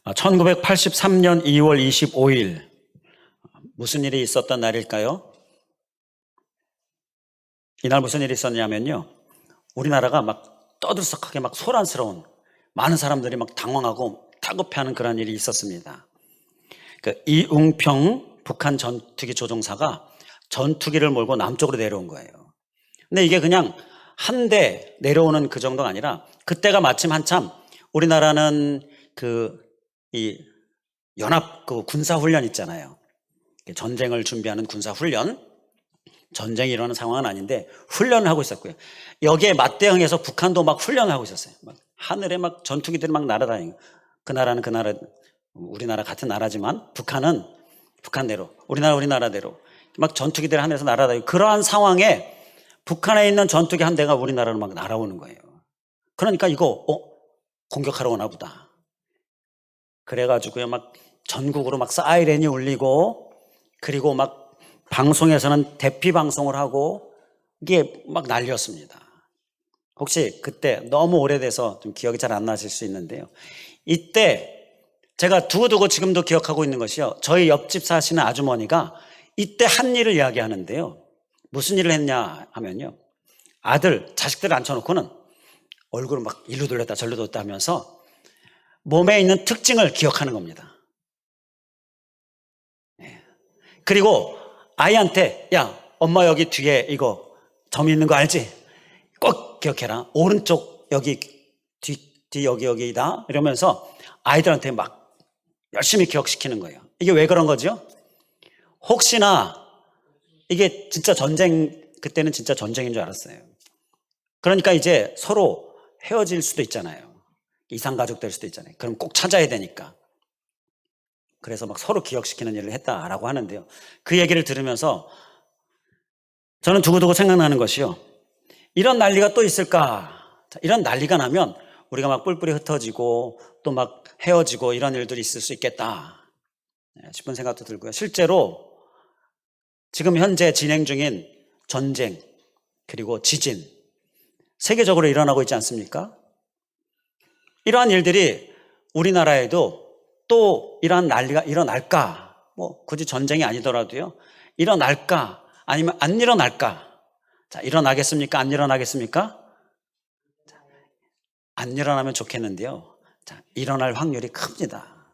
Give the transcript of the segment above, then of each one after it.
1983년 2월 25일 무슨 일이 있었던 날일까요? 이날 무슨 일이 있었냐면요, 우리나라가 막 떠들썩하게 막 소란스러운, 많은 사람들이 막 당황하고 다급해하는 그런 일이 있었습니다. 이웅평 북한 전투기 조종사가 전투기를 몰고 남쪽으로 내려온 거예요. 근데 이게 그냥 한 대 내려오는 그 정도가 아니라, 그때가 마침 한참 우리나라는 이 연합 군사훈련 있잖아요. 전쟁을 준비하는 군사훈련, 전쟁이 일어나는 상황은 아닌데 훈련을 하고 있었고요. 여기에 맞대응해서 북한도 막 훈련을 하고 있었어요. 막 하늘에 막 전투기들이 막 날아다니고, 그 나라는 그 나라, 우리나라 같은 나라지만 북한은 북한대로, 우리나라대로 막 전투기들이 하늘에서 날아다니고, 그러한 상황에 북한에 있는 전투기 한 대가 우리나라로 막 날아오는 거예요. 그러니까 이거 공격하러 오나 보다. 그래가지고요, 막 전국으로 막 사이렌이 울리고, 그리고 막 방송에서는 대피 방송을 하고, 이게 막 난리였습니다. 혹시 그때 너무 오래돼서 좀 기억이 잘 안 나실 수 있는데요, 이때 제가 두고두고 지금도 기억하고 있는 것이요, 저희 옆집 사시는 아주머니가 이때 한 일을 이야기하는데요, 무슨 일을 했냐 하면요, 자식들 앉혀놓고는 얼굴을 막 일로 돌렸다 절로 돌렸다 하면서 몸에 있는 특징을 기억하는 겁니다. 그리고 아이한테, 야, 엄마 여기 뒤에 이거 점 있는 거 알지? 꼭 기억해라. 오른쪽 여기 뒤 여기다 이러면서 아이들한테 막 열심히 기억시키는 거예요. 이게 왜 그런 거죠? 혹시나 이게 진짜 그때는 진짜 전쟁인 줄 알았어요. 그러니까 이제 서로 헤어질 수도 있잖아요. 이상가족 될 수도 있잖아요. 그럼 꼭 찾아야 되니까. 그래서 막 서로 기억시키는 일을 했다라고 하는데요, 그 얘기를 들으면서 저는 두고두고 생각나는 것이요, 이런 난리가 또 있을까? 이런 난리가 나면 우리가 막 뿔뿔이 흩어지고 또 막 헤어지고 이런 일들이 있을 수 있겠다 싶은 생각도 들고요. 실제로 지금 현재 진행 중인 전쟁, 그리고 지진, 세계적으로 일어나고 있지 않습니까? 이러한 일들이 우리나라에도 또 이러한 난리가 일어날까? 굳이 전쟁이 아니더라도요, 일어날까? 아니면 안 일어날까? 자, 일어나겠습니까? 안 일어나겠습니까? 자, 안 일어나면 좋겠는데요, 자, 일어날 확률이 큽니다.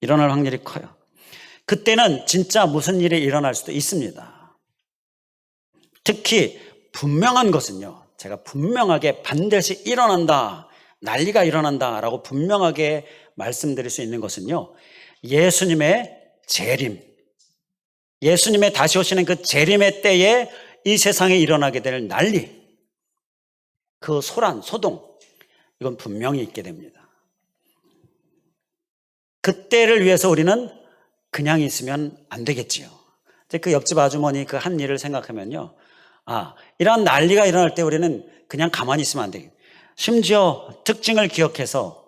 일어날 확률이 커요. 그때는 진짜 무슨 일이 일어날 수도 있습니다. 특히 분명한 것은요, 제가 분명하게 반드시 일어난다, 난리가 일어난다라고 분명하게 말씀드릴 수 있는 것은요, 예수님의 재림, 예수님의 다시 오시는 그 재림의 때에 이 세상에 일어나게 될 난리, 그 소란, 소동, 이건 분명히 있게 됩니다. 그때를 위해서 우리는 그냥 있으면 안 되겠지요. 그 옆집 아주머니 그 한 일을 생각하면요, 이런 난리가 일어날 때 우리는 그냥 가만히 있으면 안 되겠죠. 심지어 특징을 기억해서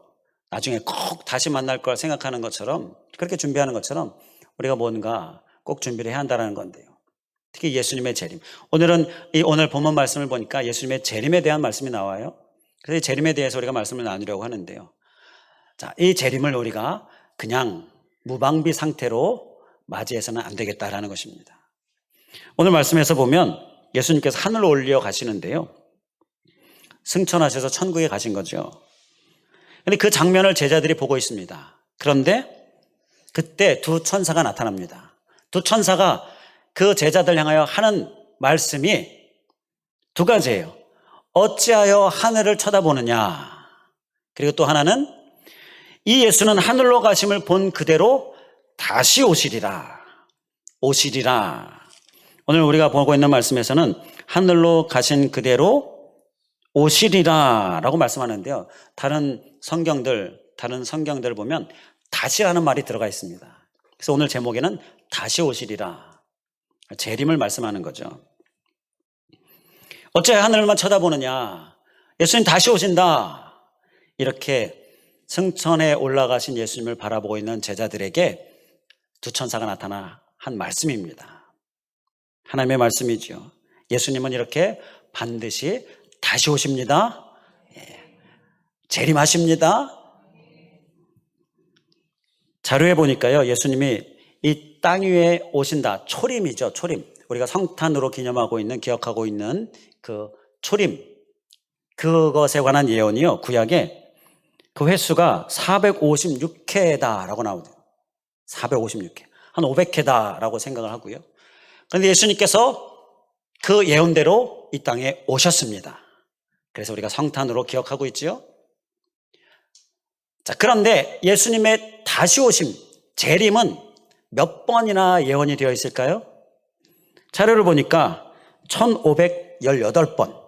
나중에 꼭 다시 만날 걸 생각하는 것처럼, 그렇게 준비하는 것처럼 우리가 뭔가 꼭 준비를 해야 한다는 건데요. 특히 예수님의 재림. 오늘 본문 말씀을 보니까 예수님의 재림에 대한 말씀이 나와요. 그래서 이 재림에 대해서 우리가 말씀을 나누려고 하는데요. 자, 이 재림을 우리가 그냥 무방비 상태로 맞이해서는 안 되겠다라는 것입니다. 오늘 말씀에서 보면 예수님께서 하늘로 올려 가시는데요, 승천하셔서 천국에 가신 거죠. 그런데 그 장면을 제자들이 보고 있습니다. 그런데 그때 두 천사가 나타납니다. 두 천사가 그 제자들 향하여 하는 말씀이 두 가지예요. 어찌하여 하늘을 쳐다보느냐, 그리고 또 하나는 이 예수는 하늘로 가심을 본 그대로 다시 오시리라. 오늘 우리가 보고 있는 말씀에서는 하늘로 가신 그대로 오시리라 라고 말씀하는데요, 다른 성경들 보면 다시라는 말이 들어가 있습니다. 그래서 오늘 제목에는 다시 오시리라, 재림을 말씀하는 거죠. 어째 하늘만 쳐다보느냐, 예수님 다시 오신다, 이렇게 승천에 올라가신 예수님을 바라보고 있는 제자들에게 두 천사가 나타나 한 말씀입니다. 하나님의 말씀이죠. 예수님은 이렇게 반드시 다시 오십니다. 재림하십니다. 자료에 보니까요, 예수님이 이 땅 위에 오신다. 초림이죠, 초림. 우리가 성탄으로 기념하고 있는, 기억하고 있는 그 초림. 그것에 관한 예언이요, 구약에 그 횟수가 456회다라고 나오죠. 456회. 한 500회다라고 생각을 하고요. 그런데 예수님께서 그 예언대로 이 땅에 오셨습니다. 그래서 우리가 성탄으로 기억하고 있지요. 자, 그런데 예수님의 다시 오심, 재림은 몇 번이나 예언이 되어 있을까요? 자료를 보니까 1518번.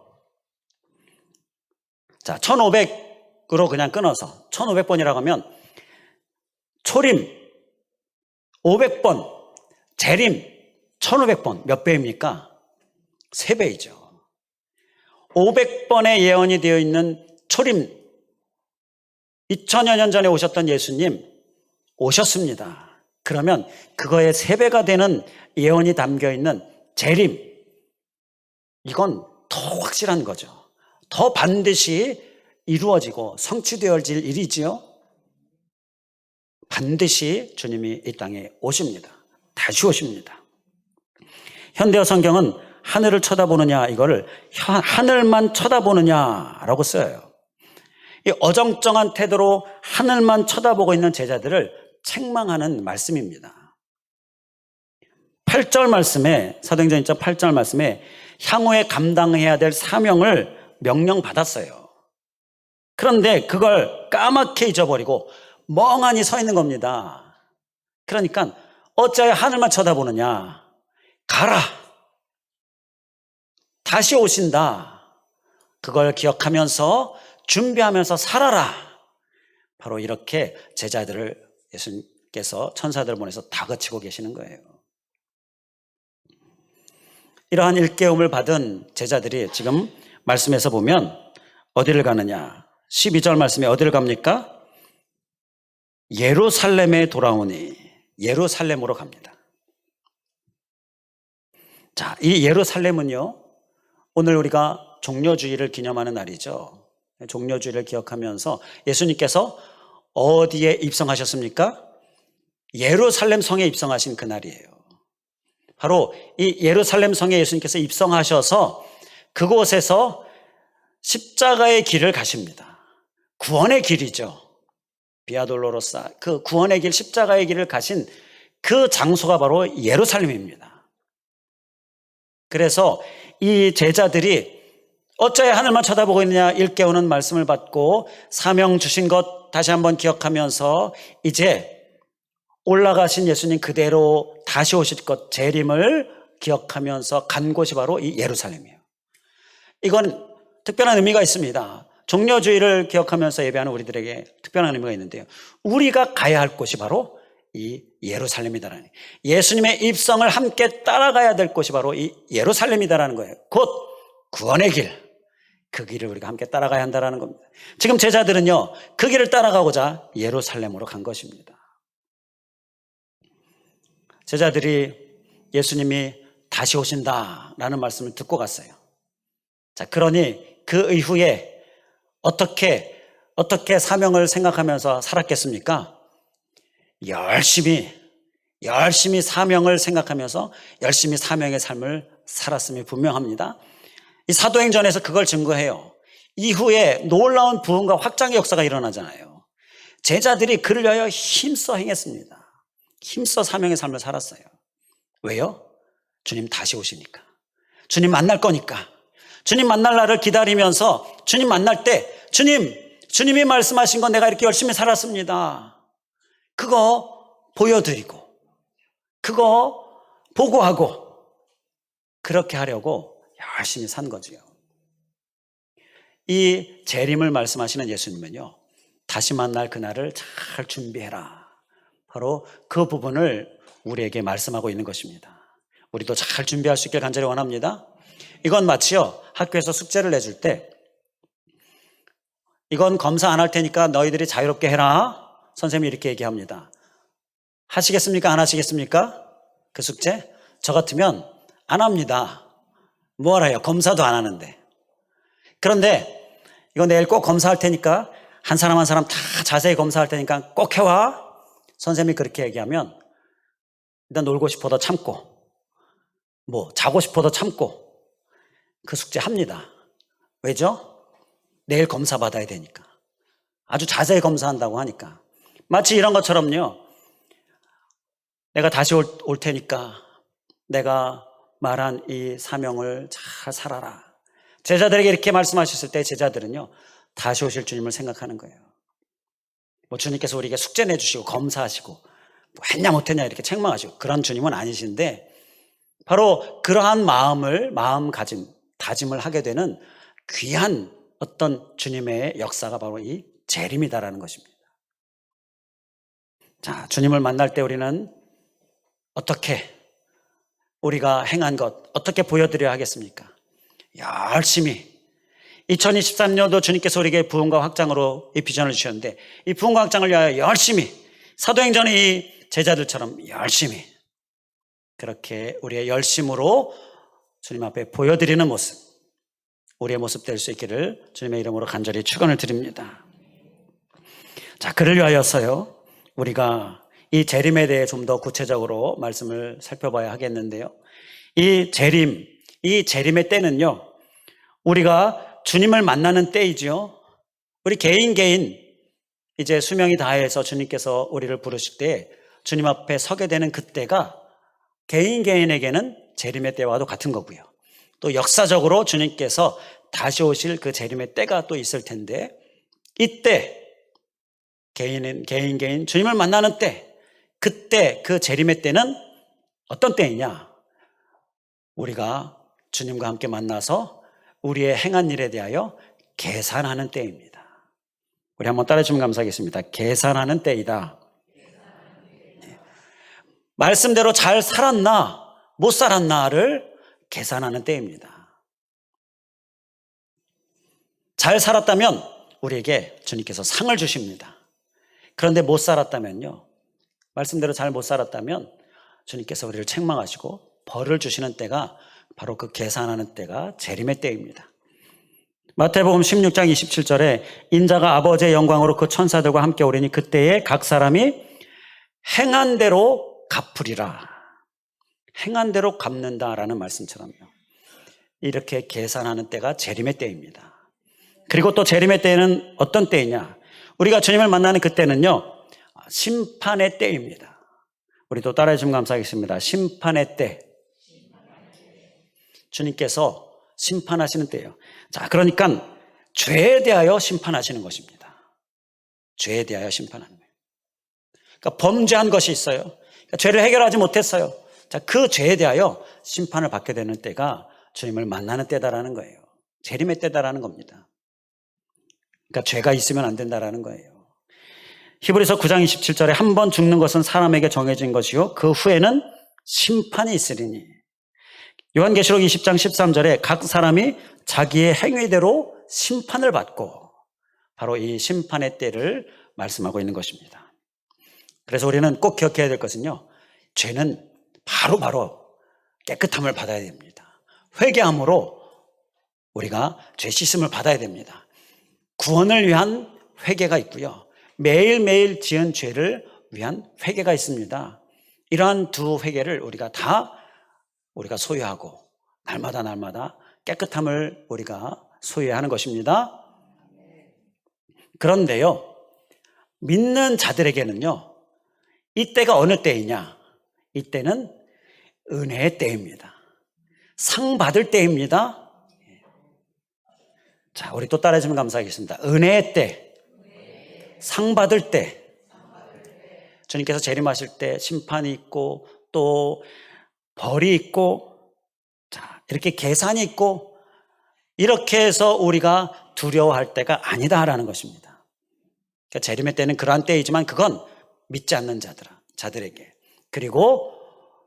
자, 1500으로 그냥 끊어서 1500번이라고 하면 초림 500번, 재림 1500번. 몇 배입니까? 3배이죠. 500번의 예언이 되어 있는 초림, 2000여 년 전에 오셨던 예수님 오셨습니다. 그러면 그거의 3배가 되는 예언이 담겨있는 재림, 이건 더 확실한 거죠. 더 반드시 이루어지고 성취되어질 일이지요. 반드시 주님이 이 땅에 오십니다. 다시 오십니다. 현대어 성경은 하늘을 쳐다보느냐, 이거를 하늘만 쳐다보느냐라고 써요. 이 어정쩡한 태도로 하늘만 쳐다보고 있는 제자들을 책망하는 말씀입니다. 8절 말씀에, 사도행전 1장 8절 말씀에 향후에 감당해야 될 사명을 명령받았어요. 그런데 그걸 까맣게 잊어버리고 멍하니 서 있는 겁니다. 그러니까 어찌하여 하늘만 쳐다보느냐, 가라, 다시 오신다, 그걸 기억하면서 준비하면서 살아라. 바로 이렇게 제자들을 예수님께서 천사들을 보내서 다그치고 계시는 거예요. 이러한 일깨움을 받은 제자들이 지금 말씀에서 보면 어디를 가느냐, 12절 말씀에 어디를 갑니까? 예루살렘에 돌아오니, 예루살렘으로 갑니다. 자, 이 예루살렘은요, 오늘 우리가 종려주의를 기념하는 날이죠. 종려주의를 기억하면서 예수님께서 어디에 입성하셨습니까? 예루살렘 성에 입성하신 그날이에요. 바로 이 예루살렘 성에 예수님께서 입성하셔서 그곳에서 십자가의 길을 가십니다. 구원의 길이죠. 비아돌로로사, 그 구원의 길, 십자가의 길을 가신 그 장소가 바로 예루살렘입니다. 그래서 이 제자들이 어찌하여 하늘만 쳐다보고 있느냐 일깨우는 말씀을 받고 사명 주신 것 다시 한번 기억하면서 이제 올라가신 예수님 그대로 다시 오실 것, 재림을 기억하면서 간 곳이 바로 이 예루살렘이에요. 이건 특별한 의미가 있습니다. 종려주의를 기억하면서 예배하는 우리들에게 특별한 의미가 있는데요, 우리가 가야 할 곳이 바로 이 예루살렘이다라는, 예수님의 입성을 함께 따라가야 될 곳이 바로 이 예루살렘이다라는 거예요. 곧 구원의 길, 그 길을 우리가 함께 따라가야 한다는 겁니다. 지금 제자들은요, 그 길을 따라가고자 예루살렘으로 간 것입니다. 제자들이 예수님이 다시 오신다라는 말씀을 듣고 갔어요. 자, 그러니 그 이후에 어떻게 사명을 생각하면서 살았겠습니까? 열심히 사명을 생각하면서 열심히 사명의 삶을 살았음이 분명합니다. 이 사도행전에서 그걸 증거해요. 이후에 놀라운 부흥과 확장의 역사가 일어나잖아요. 제자들이 그를 위하여 힘써 행했습니다. 힘써 사명의 삶을 살았어요. 왜요? 주님 다시 오시니까, 주님 만날 거니까, 주님 만날 날을 기다리면서 주님 만날 때 주님이 말씀하신 건 내가 이렇게 열심히 살았습니다, 그거 보여드리고 그거 보고하고 그렇게 하려고 열심히 산 거지요. 이 재림을 말씀하시는 예수님은요, 다시 만날 그날을 잘 준비해라, 바로 그 부분을 우리에게 말씀하고 있는 것입니다. 우리도 잘 준비할 수 있길 간절히 원합니다. 이건 마치요, 학교에서 숙제를 내줄 때 이건 검사 안 할 테니까 너희들이 자유롭게 해라, 선생님이 이렇게 얘기합니다. 하시겠습니까? 안 하시겠습니까? 그 숙제? 저 같으면 안 합니다. 뭘 해요? 검사도 안 하는데. 그런데 이거 내일 꼭 검사할 테니까 한 사람 한 사람 다 자세히 검사할 테니까 꼭 해와. 선생님이 그렇게 얘기하면 일단 놀고 싶어도 참고, 자고 싶어도 참고 그 숙제 합니다. 왜죠? 내일 검사 받아야 되니까. 아주 자세히 검사한다고 하니까. 마치 이런 것처럼요. 내가 다시 올 테니까 내가 말한 이 사명을 잘 살아라. 제자들에게 이렇게 말씀하셨을 때 제자들은요, 다시 오실 주님을 생각하는 거예요. 주님께서 우리에게 숙제 내주시고 검사하시고 했냐 못했냐 이렇게 책망하시고 그런 주님은 아니신데, 바로 그러한 마음가짐, 다짐을 하게 되는 귀한 어떤 주님의 역사가 바로 이 재림이다라는 것입니다. 자, 주님을 만날 때 우리는 어떻게 우리가 행한 것 어떻게 보여드려야 하겠습니까? 열심히 2023년도 주님께서 우리에게 부흥과 확장으로 이 비전을 주셨는데, 이 부흥과 확장을 위하여 열심히 사도행전의 이 제자들처럼 열심히 그렇게 우리의 열심으로 주님 앞에 보여드리는 모습, 우리의 모습 될 수 있기를 주님의 이름으로 간절히 축원을 드립니다. 자, 그를 위하여서요, 우리가 이 재림에 대해 좀 더 구체적으로 말씀을 살펴봐야 하겠는데요. 이 재림의 때는요, 우리가 주님을 만나는 때이죠. 우리 개인 이제 수명이 다해서 주님께서 우리를 부르실 때 주님 앞에 서게 되는 그때가 개인에게는 재림의 때와도 같은 거고요. 또 역사적으로 주님께서 다시 오실 그 재림의 때가 또 있을 텐데, 이때 개인 주님을 만나는 때, 그때 그 재림의 때는 어떤 때이냐? 우리가 주님과 함께 만나서 우리의 행한 일에 대하여 계산하는 때입니다. 우리 한번 따라해주면 감사하겠습니다. 계산하는 때이다. 말씀대로 잘 살았나 못 살았나를 계산하는 때입니다. 잘 살았다면 우리에게 주님께서 상을 주십니다. 그런데 못 살았다면요, 말씀대로 잘 못 살았다면 주님께서 우리를 책망하시고 벌을 주시는 때가 바로 그 계산하는 때가 재림의 때입니다. 마태복음 16장 27절에 인자가 아버지의 영광으로 그 천사들과 함께 오리니 그때에 각 사람이 행한 대로 갚으리라. 행한 대로 갚는다라는 말씀처럼요, 이렇게 계산하는 때가 재림의 때입니다. 그리고 또 재림의 때는 어떤 때이냐? 우리가 주님을 만나는 그때는요, 심판의 때입니다. 우리 또 따라해 주시면 감사하겠습니다. 심판의 때. 주님께서 심판하시는 때예요. 자, 그러니까 죄에 대하여 심판하시는 것입니다. 죄에 대하여 심판하는 거예요. 그러니까 범죄한 것이 있어요. 그러니까 죄를 해결하지 못했어요. 자, 그 죄에 대하여 심판을 받게 되는 때가 주님을 만나는 때다라는 거예요. 재림의 때다라는 겁니다. 그러니까 죄가 있으면 안 된다라는 거예요. 히브리서 9장 27절에 한 번 죽는 것은 사람에게 정해진 것이요 그 후에는 심판이 있으리니. 요한계시록 20장 13절에 각 사람이 자기의 행위대로 심판을 받고, 바로 이 심판의 때를 말씀하고 있는 것입니다. 그래서 우리는 꼭 기억해야 될 것은요, 죄는 바로 깨끗함을 받아야 됩니다. 회개함으로 우리가 죄 씻음을 받아야 됩니다. 구원을 위한 회개가 있고요, 매일매일 지은 죄를 위한 회개가 있습니다. 이러한 두 회개를 우리가 소유하고 날마다 깨끗함을 우리가 소유해야 하는 것입니다. 그런데요, 믿는 자들에게는요, 이때가 어느 때이냐? 이때는 은혜의 때입니다. 상 받을 때입니다. 자, 우리 또 따라해주면 감사하겠습니다. 은혜의 때, 상 받을 때. 주님께서 재림하실 때 심판이 있고 또 벌이 있고, 자, 이렇게 계산이 있고, 이렇게 해서 우리가 두려워할 때가 아니다라는 것입니다. 그러니까 재림의 때는 그러한 때이지만 그건 믿지 않는 자들에게, 그리고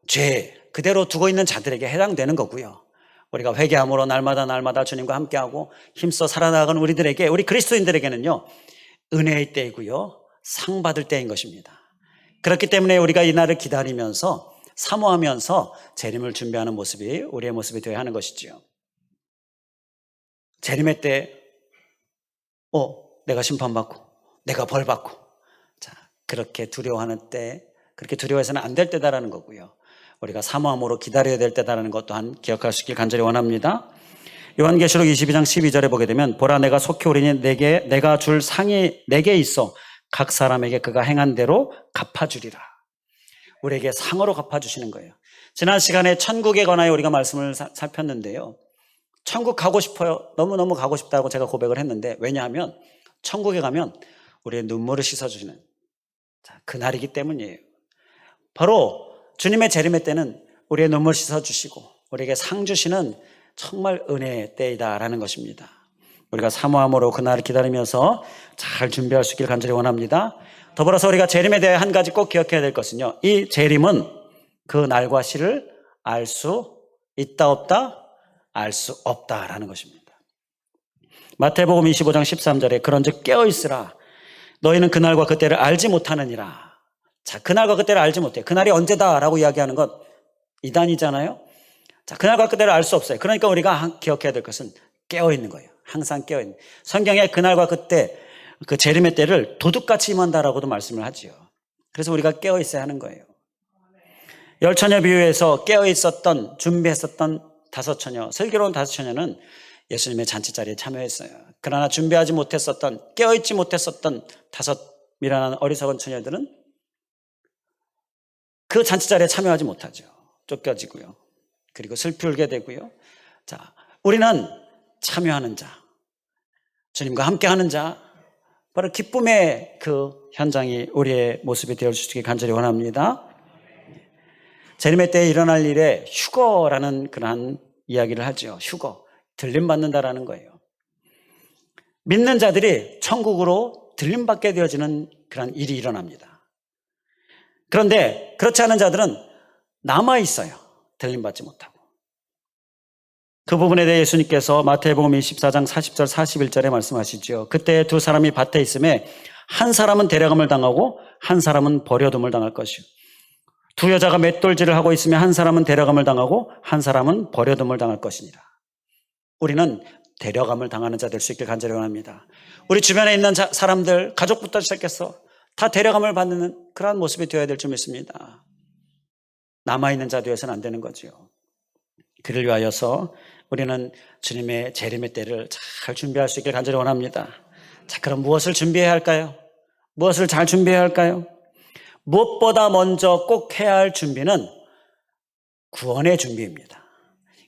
죄 그대로 두고 있는 자들에게 해당되는 거고요. 우리가 회개함으로 날마다 주님과 함께하고 힘써 살아나가는 우리들에게, 우리 그리스도인들에게는요, 은혜의 때이고요, 상 받을 때인 것입니다. 그렇기 때문에 우리가 이 날을 기다리면서 사모하면서 재림을 준비하는 모습이 우리의 모습이 되어야 하는 것이지요. 재림의 때 내가 심판받고 내가 벌받고, 자, 그렇게 두려워하는 때, 그렇게 두려워해서는 안 될 때다라는 거고요. 우리가 사모함으로 기다려야 될 때다라는 것 또한 기억할 수 있길 간절히 원합니다. 요한계시록 22장 12절에 보게 되면 보라 내가 속히 오리니 내가 줄 상이 내게 있어 각 사람에게 그가 행한 대로 갚아주리라. 우리에게 상으로 갚아주시는 거예요. 지난 시간에 천국에 관하여 우리가 말씀을 살폈는데요. 천국 가고 싶어요. 너무너무 가고 싶다고 제가 고백을 했는데, 왜냐하면 천국에 가면 우리의 눈물을 씻어주시는 그날이기 때문이에요. 바로 주님의 재림의 때는 우리의 눈물 씻어주시고 우리에게 상 주시는 정말 은혜의 때이다라는 것입니다. 우리가 사모함으로 그날을 기다리면서 잘 준비할 수 있기를 간절히 원합니다. 더불어서 우리가 재림에 대해 한 가지 꼭 기억해야 될 것은요, 이 재림은 그 날과 시를 알 수 있다 없다? 알 수 없다라는 것입니다. 마태복음 25장 13절에 그런즉 깨어있으라 너희는 그날과 그때를 알지 못하느니라. 자, 그날과 그때를 알지 못해. 그날이 언제다라고 이야기하는 것 이단이잖아요. 자, 그날과 그때를 알 수 없어요. 그러니까 우리가 기억해야 될 것은 깨어있는 거예요. 항상 깨어있는. 성경에 그날과 그때, 그 재림의 때를 도둑같이 임한다라고도 말씀을 하지요. 그래서 우리가 깨어있어야 하는 거예요. 열처녀 비유에서 깨어있었던, 준비했었던 5처녀, 슬기로운 5처녀는 예수님의 잔치자리에 참여했어요. 그러나 준비하지 못했었던, 깨어있지 못했었던 5 미련한 어리석은 처녀들은 그 잔치자리에 참여하지 못하죠. 쫓겨지고요. 그리고 슬피 울게 되고요. 자, 우리는 참여하는 자, 주님과 함께하는 자, 바로 기쁨의 그 현장이 우리의 모습이 되어 주시기 간절히 원합니다. 재림의 때에 일어날 일에 휴거라는 그러한 이야기를 하죠. 휴거, 들림받는다라는 거예요. 믿는 자들이 천국으로 들림받게 되어지는 그런 일이 일어납니다. 그런데 그렇지 않은 자들은 남아있어요. 들림받지 못하고. 그 부분에 대해 예수님께서 마태복음 24장 40절 41절에 말씀하시죠. 그때 2 사람이 밭에 있음에 한 사람은 데려감을 당하고 한 사람은 버려둠을 당할 것이요. 2 여자가 맷돌질을 하고 있으면 한 사람은 데려감을 당하고 한 사람은 버려둠을 당할 것이니라. 우리는 데려감을 당하는 자 될 수 있길 간절히 원합니다. 우리 주변에 있는 사람들, 가족부터 시작해서 다 데려감을 받는 그러한 모습이 되어야 될 줄 믿습니다. 남아있는 자 되어서는 안 되는 거죠. 그를 위하여서 우리는 주님의 재림의 때를 잘 준비할 수 있길 간절히 원합니다. 자, 그럼 무엇을 준비해야 할까요? 무엇을 잘 준비해야 할까요? 무엇보다 먼저 꼭 해야 할 준비는 구원의 준비입니다.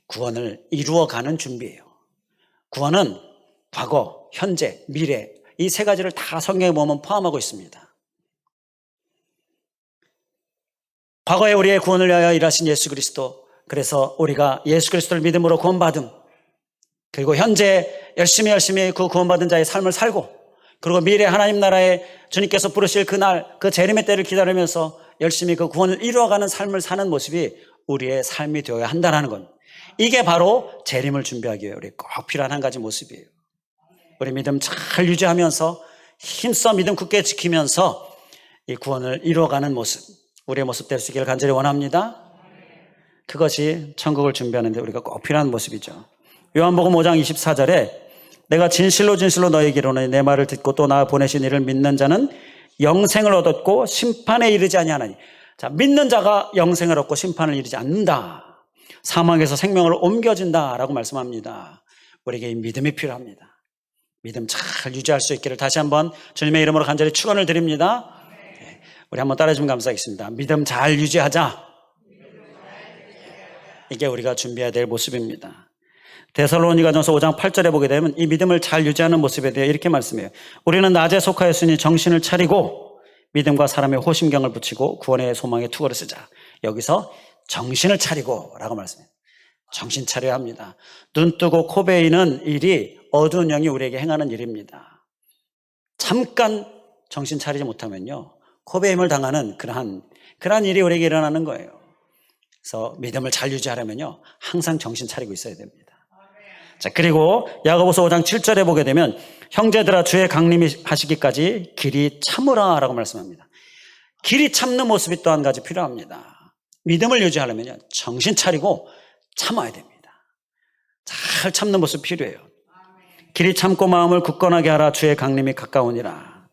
구원을 이루어가는 준비예요. 구원은 과거, 현재, 미래 이 3가지를 다 성경에 보면 포함하고 있습니다. 과거에 우리의 구원을 위하여 일하신 예수 그리스도, 그래서 우리가 예수 그리스도를 믿음으로 구원받음, 그리고 현재 열심히 그 구원받은 자의 삶을 살고, 그리고 미래 하나님 나라에 주님께서 부르실 그날 그 재림의 때를 기다리면서 열심히 그 구원을 이루어가는 삶을 사는 모습이 우리의 삶이 되어야 한다는 것. 이게 바로 재림을 준비하기 위해 우리 꼭 필요한 한 가지 모습이에요. 우리 믿음 잘 유지하면서 힘써 믿음 굳게 지키면서 이 구원을 이루어가는 모습, 우리의 모습 될 수 있기를 간절히 원합니다. 그것이 천국을 준비하는 데 우리가 꼭 필요한 모습이죠. 요한복음 5장 24절에 내가 진실로 너에게 이르노니 내 말을 듣고 또 나 보내신 이를 믿는 자는 영생을 얻었고 심판에 이르지 아니하나니. 자, 믿는 자가 영생을 얻고 심판을 이르지 않는다. 사망에서 생명으로 옮겨진다라고 말씀합니다. 우리에게 이 믿음이 필요합니다. 믿음 잘 유지할 수 있기를 다시 한번 주님의 이름으로 간절히 축원을 드립니다. 우리 한번 따라해주면 감사하겠습니다. 믿음 잘 유지하자. 이게 우리가 준비해야 될 모습입니다. 데살로니가전서 5장 8절에 보게 되면 이 믿음을 잘 유지하는 모습에 대해 이렇게 말씀해요. 우리는 낮에 속하였으니 정신을 차리고 믿음과 사람의 호심경을 붙이고 구원의 소망의 투구를 쓰자. 여기서 정신을 차리고 라고 말씀해요. 정신 차려야 합니다. 눈 뜨고 코 베이는 일이 어두운 영이 우리에게 행하는 일입니다. 잠깐 정신 차리지 못하면요, 코 베임을 당하는 그러한 일이 우리에게 일어나는 거예요. 그래서 믿음을 잘 유지하려면요, 항상 정신 차리고 있어야 됩니다. 자, 그리고 야고보서 5장 7절에 보게 되면 형제들아 주의 강림이 하시기까지 길이 참으라 라고 말씀합니다. 길이 참는 모습이 또 한 가지 필요합니다. 믿음을 유지하려면요, 정신 차리고 참아야 됩니다. 잘 참는 모습 필요해요. 길이 참고 마음을 굳건하게 하라 주의 강림이 가까우니라.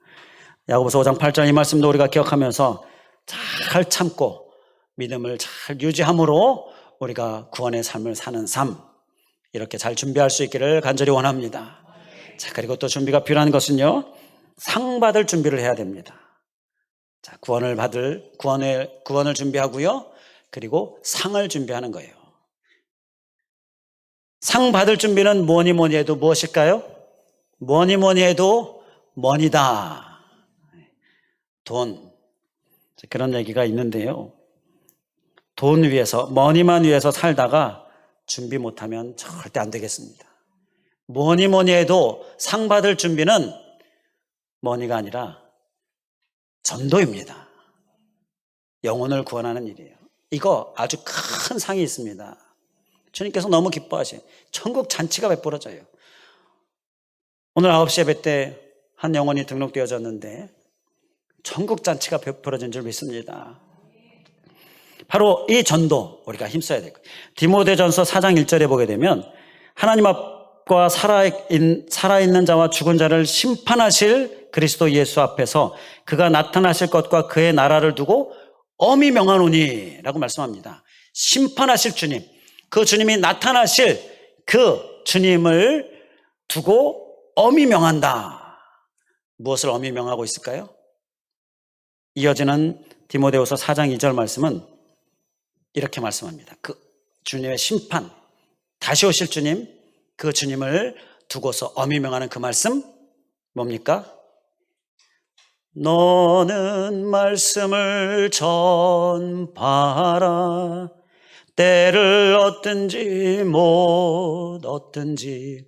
야고보서 5장 8절 이 말씀도 우리가 기억하면서 잘 참고 믿음을 잘 유지함으로 우리가 구원의 삶을 사는 삶, 이렇게 잘 준비할 수 있기를 간절히 원합니다. 자, 그리고 또 준비가 필요한 것은요, 상 받을 준비를 해야 됩니다. 자, 구원을 준비하고요, 그리고 상을 준비하는 거예요. 상 받을 준비는 뭐니 해도 무엇일까요? 뭐니 해도 머니다. 돈. 그런 얘기가 있는데요. 돈 위해서, 머니만 위해서 살다가 준비 못하면 절대 안 되겠습니다. 뭐니 해도 상 받을 준비는 머니가 아니라 전도입니다. 영혼을 구원하는 일이에요. 이거 아주 큰 상이 있습니다. 주님께서 너무 기뻐하셔요. 천국 잔치가 베풀어져요. 오늘 9시 예배 때 한 영혼이 등록되어졌는데 천국 잔치가 베풀어진 줄 믿습니다. 바로 이 전도 우리가 힘써야 될 거예요. 디모데전서 4장 1절에 보게 되면 하나님 앞과 살아있는 자와 죽은 자를 심판하실 그리스도 예수 앞에서 그가 나타나실 것과 그의 나라를 두고 엄히 명하노니 라고 말씀합니다. 심판하실 주님, 그 주님이 나타나실 그 주님을 두고 엄히 명한다. 무엇을 엄히 명하고 있을까요? 이어지는 디모데후서 4장 2절 말씀은 이렇게 말씀합니다. 그 주님의 심판, 다시 오실 주님, 그 주님을 두고서 엄히 명하는 그 말씀 뭡니까? 너는 말씀을 전파하라. 때를 얻든지 못 얻든지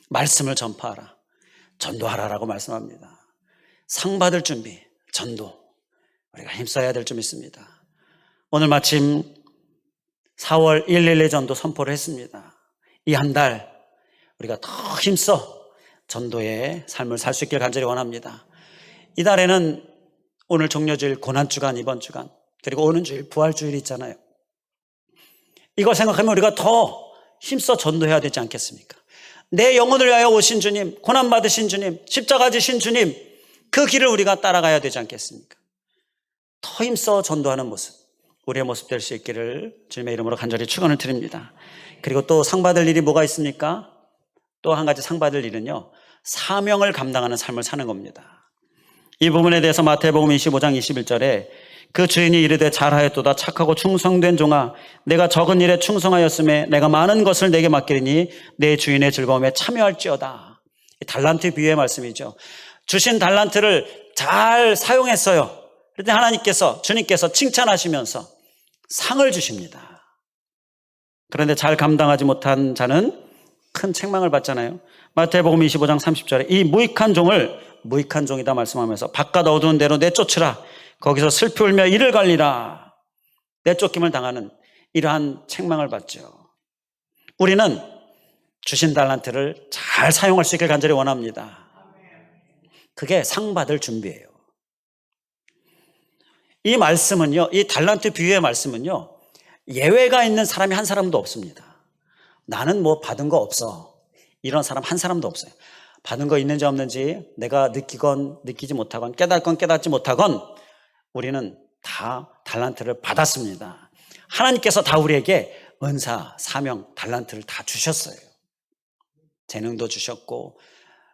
말씀을 전파하라. 전도하라라고 말씀합니다. 상 받을 준비, 전도. 우리가 힘써야 될 점 있습니다. 오늘 마침 4월 112 전도 선포를 했습니다. 이 한 달 우리가 더 힘써 전도의 삶을 살 수 있길 간절히 원합니다. 이 달에는 오늘 종려주일 고난주간, 이번 주간, 그리고 오는 주일 부활주일이 있잖아요. 이걸 생각하면 우리가 더 힘써 전도해야 되지 않겠습니까? 내 영혼을 위하여 오신 주님, 고난받으신 주님, 십자가 지신 주님, 그 길을 우리가 따라가야 되지 않겠습니까? 더 힘써 전도하는 모습, 우리의 모습 될 수 있기를 주님의 이름으로 간절히 축원을 드립니다. 그리고 또 상 받을 일이 뭐가 있습니까? 또 한 가지 상 받을 일은요, 사명을 감당하는 삶을 사는 겁니다. 이 부분에 대해서 마태복음 25장 21절에 그 주인이 이르되 잘하였도다 착하고 충성된 종아 내가 적은 일에 충성하였음에 내가 많은 것을 내게 맡기리니 내 주인의 즐거움에 참여할지어다. 달란트 비유의 말씀이죠. 주신 달란트를 잘 사용했어요. 그런데 하나님께서, 주님께서 칭찬하시면서 상을 주십니다. 그런데 잘 감당하지 못한 자는 큰 책망을 받잖아요. 마태복음 25장 30절에 이 무익한 종을 무익한 종이다 말씀하면서 바깥 어두운 데로 내쫓으라. 거기서 슬피 울며 이를 갈리라. 내쫓김을 당하는 이러한 책망을 받죠. 우리는 주신 달란트를 잘 사용할 수 있길 간절히 원합니다. 그게 상 받을 준비예요. 이 말씀은요, 이 달란트 비유의 말씀은요, 예외가 있는 사람이 한 사람도 없습니다. 나는 뭐 받은 거 없어, 이런 사람 한 사람도 없어요. 받은 거 있는지 없는지 내가 느끼건 느끼지 못하건 깨닫건 깨닫지 못하건 우리는 다 달란트를 받았습니다. 하나님께서 다 우리에게 은사, 사명, 달란트를 다 주셨어요. 재능도 주셨고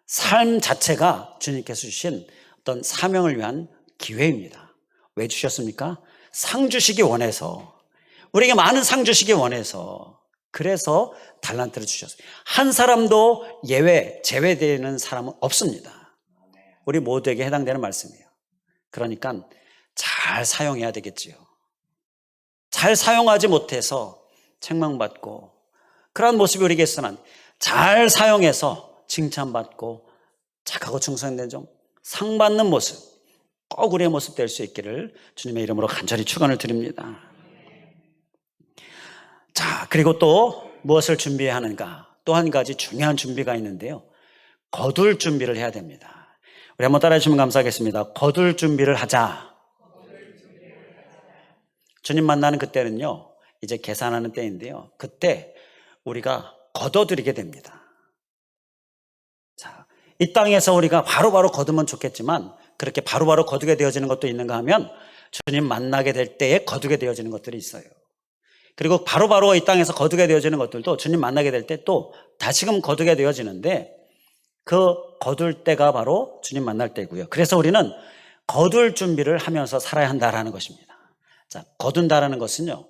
삶 자체가 주님께서 주신 어떤 사명을 위한 기회입니다. 왜 주셨습니까? 상 주시기 원해서, 우리에게 많은 상 주시기 원해서, 그래서 달란트를 주셨어요. 한 사람도 제외되는 사람은 없습니다. 우리 모두에게 해당되는 말씀이에요. 그러니까 잘 사용해야 되겠지요. 잘 사용하지 못해서 책망받고 그런 모습이 우리에게 있으나 잘 사용해서 칭찬받고 착하고 충성된 종, 상 받는 모습, 꼭 우리의 모습 될 수 있기를 주님의 이름으로 간절히 축원을 드립니다. 자, 그리고 또 무엇을 준비해야 하는가? 또 한 가지 중요한 준비가 있는데요. 거둘 준비를 해야 됩니다. 우리 한번 따라해 주시면 감사하겠습니다. 거둘 준비를 하자. 주님 만나는 그때는요, 이제 계산하는 때인데요. 그때 우리가 거둬들이게 됩니다. 자, 이 땅에서 우리가 바로바로 거두면 좋겠지만 그렇게 바로바로 거두게 되어지는 것도 있는가 하면 주님 만나게 될 때에 거두게 되어지는 것들이 있어요. 그리고 바로바로 이 땅에서 거두게 되어지는 것들도 주님 만나게 될 때 또 다시금 거두게 되어지는데, 그 거둘 때가 바로 주님 만날 때고요. 그래서 우리는 거둘 준비를 하면서 살아야 한다라는 것입니다. 자, 거둔다라는 것은요,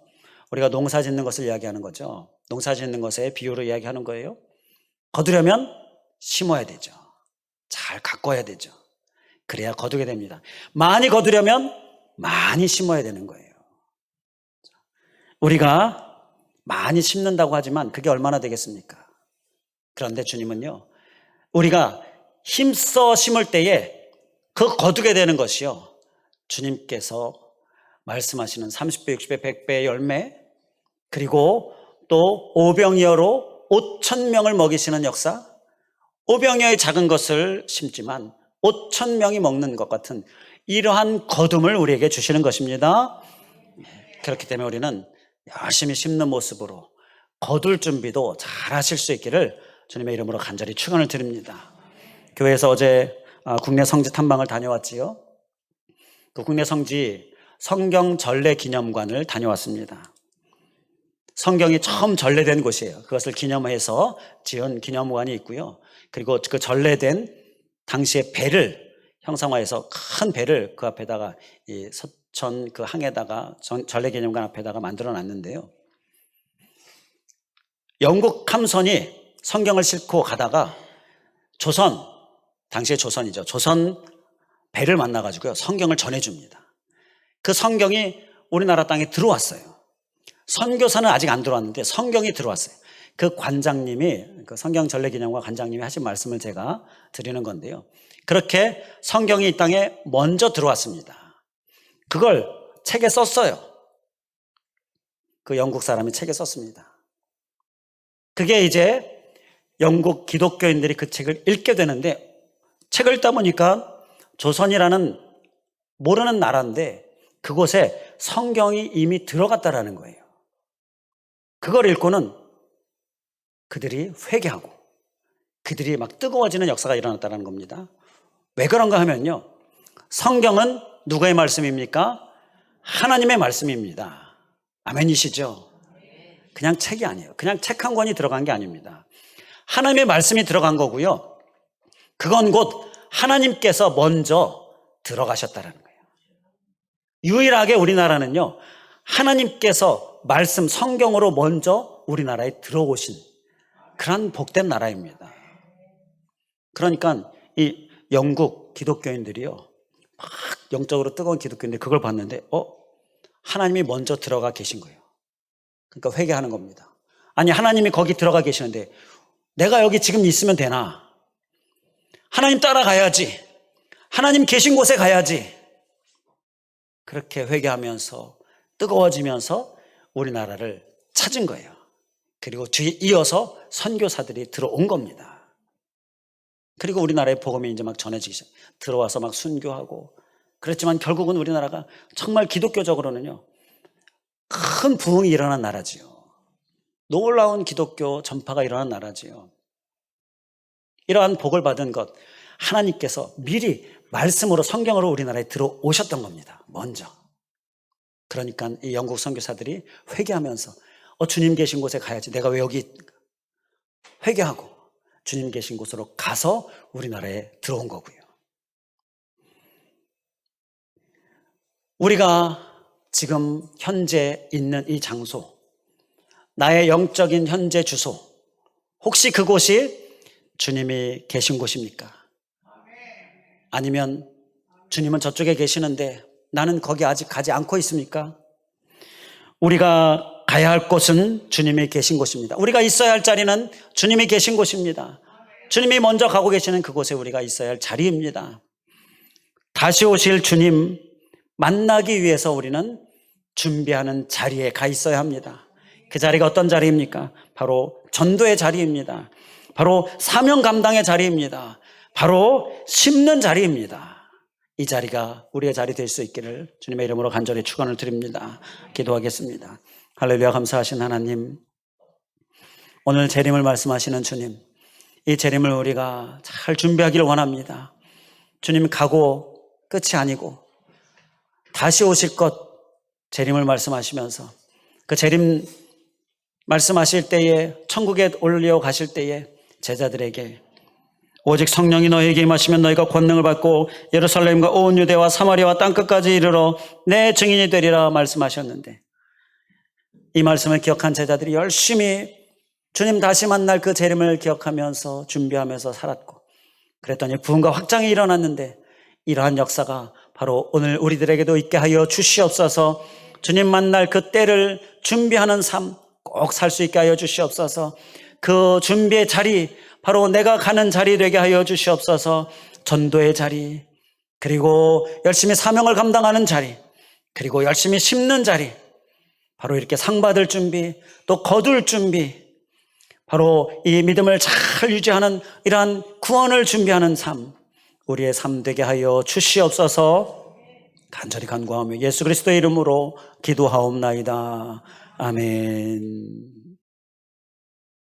우리가 농사 짓는 것을 이야기하는 거죠. 농사 짓는 것의 비유로 이야기하는 거예요. 거두려면 심어야 되죠. 잘 가꿔야 되죠. 그래야 거두게 됩니다. 많이 거두려면 많이 심어야 되는 거예요. 우리가 많이 심는다고 하지만 그게 얼마나 되겠습니까? 그런데 주님은요, 우리가 힘써 심을 때에 그 거두게 되는 것이요, 주님께서 말씀하시는 30배, 60배, 100배의 열매, 그리고 또 오병이어로 5,000명을 먹이시는 역사, 오병이어의 작은 것을 심지만 5,000명이 먹는 것 같은 이러한 거둠을 우리에게 주시는 것입니다. 그렇기 때문에 우리는 열심히 심는 모습으로 거둘 준비도 잘 하실 수 있기를 주님의 이름으로 간절히 축원을 드립니다. 교회에서 어제 국내 성지 탐방을 다녀왔지요. 그 국내 성지 성경 전래 기념관을 다녀왔습니다. 성경이 처음 전래된 곳이에요. 그것을 기념해서 지은 기념관이 있고요. 그리고 그 전래된 당시의 배를 형상화해서 큰 배를 그 앞에다가 이 서천 그 항에다가 전래 기념관 앞에다가 만들어 놨는데요. 영국 함선이 성경을 싣고 가다가 당시의 조선이죠. 조선 배를 만나가지고요, 성경을 전해줍니다. 그 성경이 우리나라 땅에 들어왔어요. 선교사는 아직 안 들어왔는데 성경이 들어왔어요. 그 관장님이, 그 성경 전래기념관 관장님이 하신 말씀을 제가 드리는 건데요. 그렇게 성경이 이 땅에 먼저 들어왔습니다. 그걸 책에 썼어요. 그 영국 사람이 책에 썼습니다. 그게 이제 영국 기독교인들이 그 책을 읽게 되는데, 책을 읽다 보니까 조선이라는 모르는 나라인데 그곳에 성경이 이미 들어갔다라는 거예요. 그걸 읽고는 그들이 회개하고 그들이 막 뜨거워지는 역사가 일어났다는 겁니다. 왜 그런가 하면요, 성경은 누구의 말씀입니까? 하나님의 말씀입니다. 아멘이시죠? 그냥 책이 아니에요. 그냥 책 한 권이 들어간 게 아닙니다. 하나님의 말씀이 들어간 거고요, 그건 곧 하나님께서 먼저 들어가셨다는 거예요. 유일하게 우리나라는요, 하나님께서 말씀 성경으로 먼저 우리나라에 들어오신 그런 복된 나라입니다. 그러니까 이 영국 기독교인들이요, 막 영적으로 뜨거운 기독교인들이 그걸 봤는데 하나님이 먼저 들어가 계신 거예요. 그러니까 회개하는 겁니다. 아니, 하나님이 거기 들어가 계시는데 내가 여기 지금 있으면 되나? 하나님 따라가야지. 하나님 계신 곳에 가야지. 그렇게 회개하면서 뜨거워지면서 우리나라를 찾은 거예요. 그리고 뒤에 이어서 선교사들이 들어온 겁니다. 그리고 우리나라의 복음이 이제 막 전해지기 시작, 들어와서 막 순교하고 그랬지만 결국은 우리나라가 정말 기독교적으로는요, 큰 부흥이 일어난 나라지요. 놀라운 기독교 전파가 일어난 나라지요. 이러한 복을 받은 것, 하나님께서 미리 말씀으로 성경으로 우리나라에 들어오셨던 겁니다. 먼저. 그러니까 이 영국 선교사들이 회개하면서 주님 계신 곳에 가야지, 내가 왜 여기, 회개하고 주님 계신 곳으로 가서 우리나라에 들어온 거고요. 우리가 지금 현재 있는 이 장소, 나의 영적인 현재 주소, 혹시 그곳이 주님이 계신 곳입니까? 아니면 주님은 저쪽에 계시는데 나는 거기 아직 가지 않고 있습니까? 우리가 가야 할 곳은 주님이 계신 곳입니다. 우리가 있어야 할 자리는 주님이 계신 곳입니다. 주님이 먼저 가고 계시는 그곳에 우리가 있어야 할 자리입니다. 다시 오실 주님 만나기 위해서 우리는 준비하는 자리에 가 있어야 합니다. 그 자리가 어떤 자리입니까? 바로 전도의 자리입니다. 바로 사명 감당의 자리입니다. 바로 심는 자리입니다. 이 자리가 우리의 자리 될 수 있기를 주님의 이름으로 간절히 축원을 드립니다. 기도하겠습니다. 할렐루야. 감사하신 하나님, 오늘 재림을 말씀하시는 주님, 이 재림을 우리가 잘 준비하기를 원합니다. 주님, 가고 끝이 아니고 다시 오실 것 재림을 말씀하시면서 그 재림 말씀하실 때에 천국에 올려가실 때에 제자들에게 오직 성령이 너희에게 임하시면 너희가 권능을 받고 예루살렘과 온 유대와 사마리아와 땅끝까지 이르러 내 증인이 되리라 말씀하셨는데, 이 말씀을 기억한 제자들이 열심히 주님 다시 만날 그 재림을 기억하면서 준비하면서 살았고, 그랬더니 부흥과 확장이 일어났는데 이러한 역사가 바로 오늘 우리들에게도 있게 하여 주시옵소서. 주님 만날 그 때를 준비하는 삶 꼭 살 수 있게 하여 주시옵소서. 그 준비의 자리, 바로 내가 가는 자리 되게 하여 주시옵소서. 전도의 자리, 그리고 열심히 사명을 감당하는 자리, 그리고 열심히 심는 자리, 바로 이렇게 상 받을 준비, 또 거둘 준비, 바로 이 믿음을 잘 유지하는 이러한 구원을 준비하는 삶, 우리의 삶 되게 하여 주시옵소서. 간절히 간구하며 예수 그리스도의 이름으로 기도하옵나이다. 아멘.